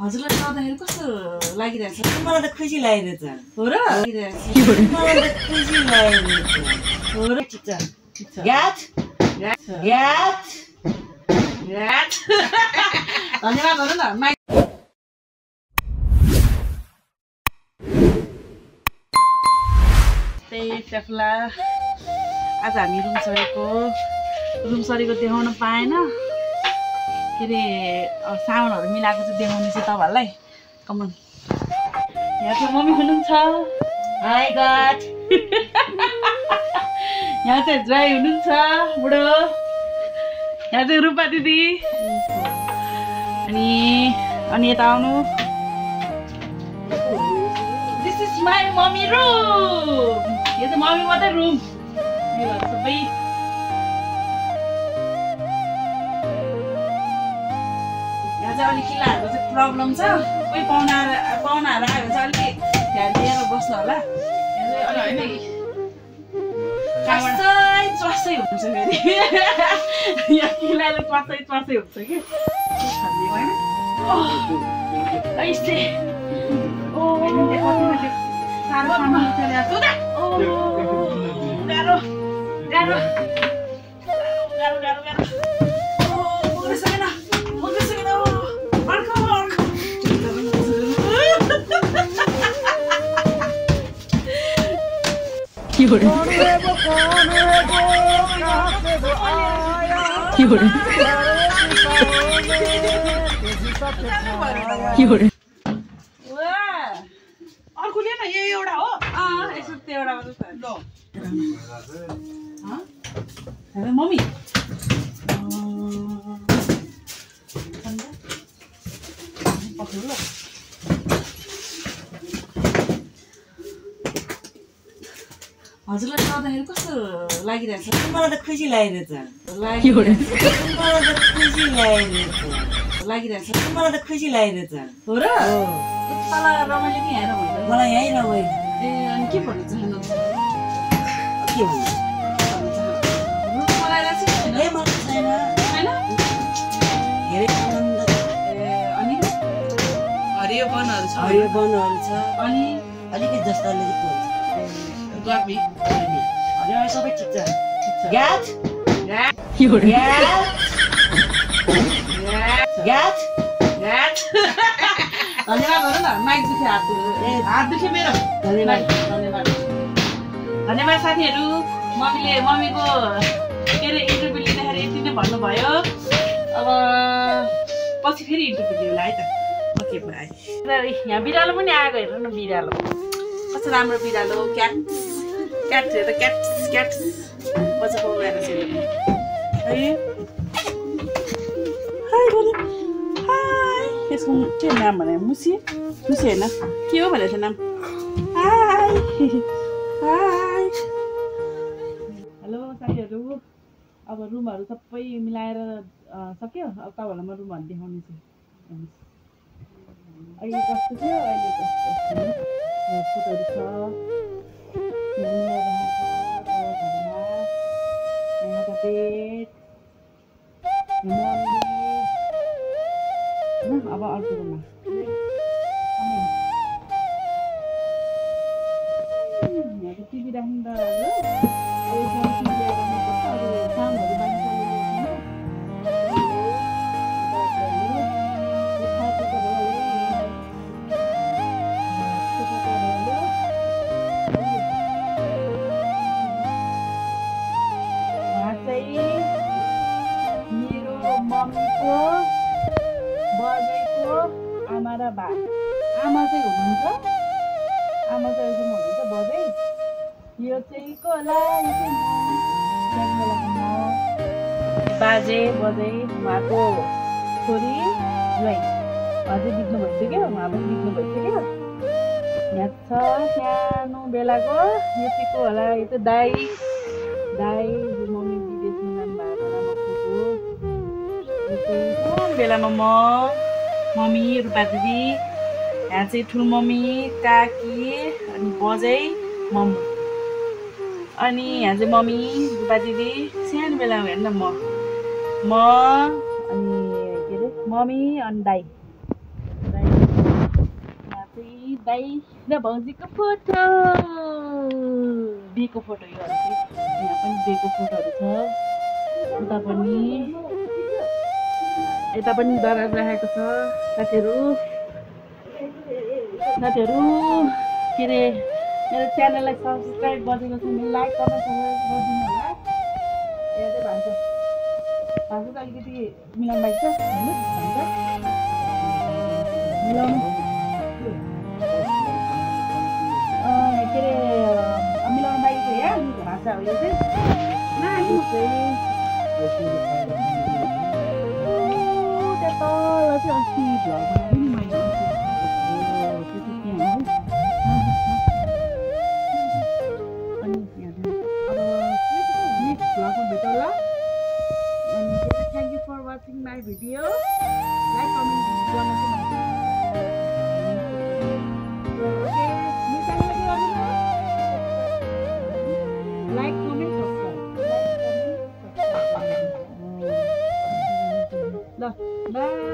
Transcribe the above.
हजुरलाई गर्दाखेरि कस्तो लागिरहेछ? मलाई त खुसी लागिरहेछ। हो र? मलाई त खुसी लागिरहेछ। हो र? ठिक छ। ग्याट ग्याट ग्याट ग्याट धन्यवाद गर्नु न। माइक त्यही फेफला आज हामी रुम सरेको देखाउन पाएन। के अरे साउन्डहरू मिलाएको चाहिँ देखाउने चाहिँ तपाईँहरूलाई। कमन यहाँ चाहिँ मम्मी हुनुहुन्छ। High God. यहाँ चाहिँ ज्वाइ हुनुहुन्छ बुढो। यहाँ चाहिँ रूपा दिदी अनि यता आउनु। This is my mummy room. यो चाहिँ मम्मी मात्रै रुम। सबै यहाँ चाहिँ अलिक किल्लाहरूको चाहिँ प्रब्लम छ। कोही पाहुनाहरू आयो भने चाहिँ अलिक ध्यान दिएर बस्नु होला। च्वासै हुन्छ फेरि यहाँ किल्लाले च्वासै हुन्छ कि अर्को लिएन यो एउटा हो। यसो त्यो एउटा मात्रै छ। मम्मी पक्रिनु ल। हजुरलाई गर्दाखेरि कस्तो लागिरहेछ? मलाई त खुसी लागिरहेछ। मलाई त खुसी लागिरहेछ। मलाई त खुसी लागिरहेछ। हो र? तल रमाइलो कि यहाँ रमाइलो? मलाई यहीँ रमाइलो। ए अनि के भन्नु चाहनुहुन्छ? के भन्नु? मलाई लाग्छ छैन। ए मलाई छैन। हैन? धेरै आनन्द। अनि हरियो वनहरू छ। हरियो वनहरू छ। अनि अलिकति जस्ताले चाहिँ पर्छ। गर्मी अनि सबै ठिक छ। ग्याट ग्याट ग्याट ग्याट धन्यवाद गर्नु न। माइक दुख्यो, हात दुख्यो मेरो। धन्यवाद धन्यवाद साथीहरू। मम्मीको के अरे इन्टरभ्यू लिँदाखेरि यति नै भन्नुभयो। अब पछि फेरि इन्टरभ्यू लिउँला है त। Okay by. यहाँ बिरालो पनि आएको हेर्नु न। बिरालो कस्तो राम्रो बिरालो। क्याट हेर क्याट मजा पाउनु आएर चाहिँ है। हाई यसको के नाम भने मुसी होइन के हो भनेको नाम? हाई हेलो साथीहरू। अब रुमहरू सबै मिलाएर सक्यो। अब तपाईँहरूलाई म रुमहरू देखाउने छु। अहिले कस्तो थियो, अहिले कस्तो फोटोहरू छ। अब अर्को रुममा यहाँ त टिभी राख्नु त साउन्डहरू मेरो मम्मीको बजेको आमा र बा। आमा चाहिँ हुनुहुन्छ, आमा चाहिँ अहिलेसम्म हुनुहुन्छ बजे। यो चाहिँ को होला? यो चाहिँ बाजे बजे उहाँको छोरी ज्वाइँ अझै बित्नु भइसक्यो। उहाँ पनि बित्नु भइसक्यो। यहाँ छ सानो बेलाको। यो चाहिँ को होला? यो चाहिँ दाई मम्मी विदेशमा जानुभएको बेलामा बेलामा मम्मी रूपा दिदी। यहाँ चाहिँ ठुलो मम्मी काकी अनि बजै मम्मी। अनि यहाँ चाहिँ मम्मी रूपा दिदी सानो बेलामा हेर्नु न म अनि के अरे मम्मी अनि दाई दाइ र भाउजूको फोटो बिहेको फोटो यो यहाँ पनि बिहेको फोटोहरू छ यता पनि दराज राखेको छ साथीहरू के अरे मेरो च्यानललाई सब्सक्राइब गरिदिनु छ लाइक कमेन्ट गरिदिनु होला यहाँ चाहिँ भान्सा चाहिँ अलिकति मिलाउनु भएको छ हेर्नुहोस् भान्सा मिलाउनु के अरे मिलाउनु बाहिर छ यहाँ भाषा हो यो चाहिँ त्यहाँ तल चाहिँ अस्ति भ्लग बनाएको नि मैले अनि नेक्स्ट भ्लगमा भेटौँला अनि thank you for watching my video like comment गर्न लाइक कमेन्ट सब्सक्राइब ल बाई